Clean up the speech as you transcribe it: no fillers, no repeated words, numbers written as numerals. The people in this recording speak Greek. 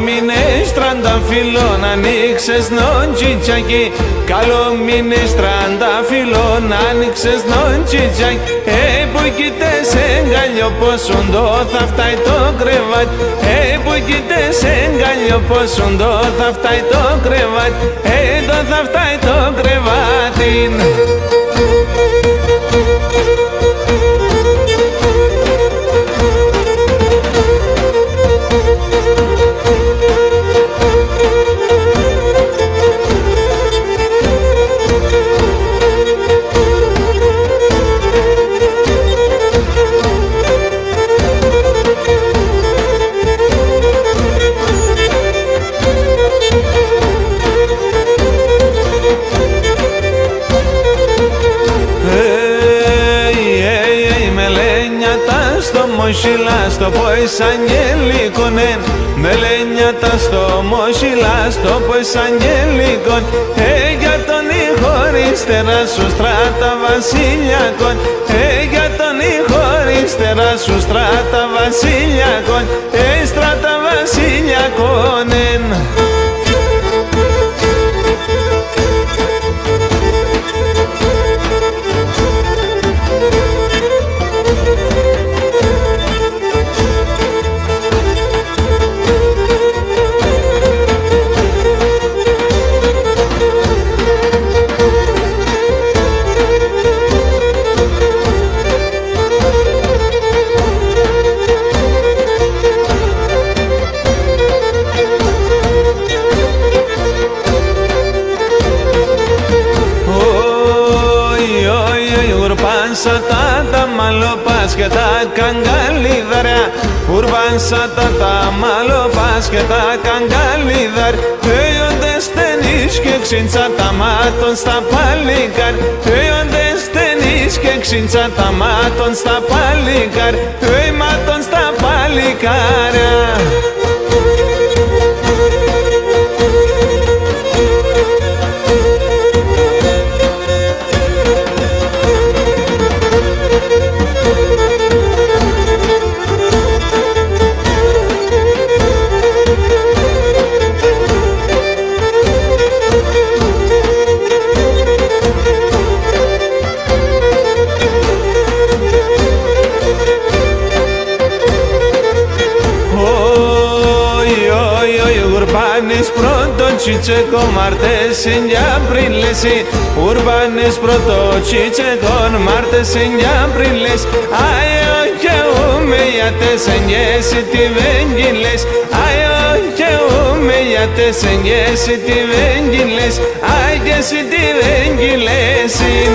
μήνες τρανταφυλλών ανοίξες νοντσιτσάκι. Καλό μήνες τρανταφυλλών ανοίξες νοντσιτσάκι. Που κοίτες εγκαλιό πως ούντο θα φτάει το κρεβάτι. Που κοίτες εγκαλιό πως ούντο θα φτάει το κρεβάτι. Το θα φτάει το κρεβάτι. Μοσιλά στο ποης αγγελίκονεν, μελένιατα στο μοσιλά στο ποης αγγελίκον. Για τον ηχωρίστερα σου στράτα βασιλιακόν. Για τον ηχωρίστερα σου στράτα βασιλιακόν. Στράτα βασιλιακόνεν. Τα μαλοπάς και τα καγκαλίδαρια. Ουρβάνσατα τα μαλοπάς και τα καγκαλίδαρια. Θέονται στενείς και ξύντσα τα μάτων στα παλικάρ. Θέονται στενείς και ξύντσα τα μάτων στα παλικάρ. Μάτων στα παλικάρια. Urbanes proto chicheko martes en aprilesi. Urbanes proto chicheko martes en apriles. Ayo que humeyates en yesiti vengiles. Ayo que humeyates en yesiti vengiles. Ay yesiti vengilesin.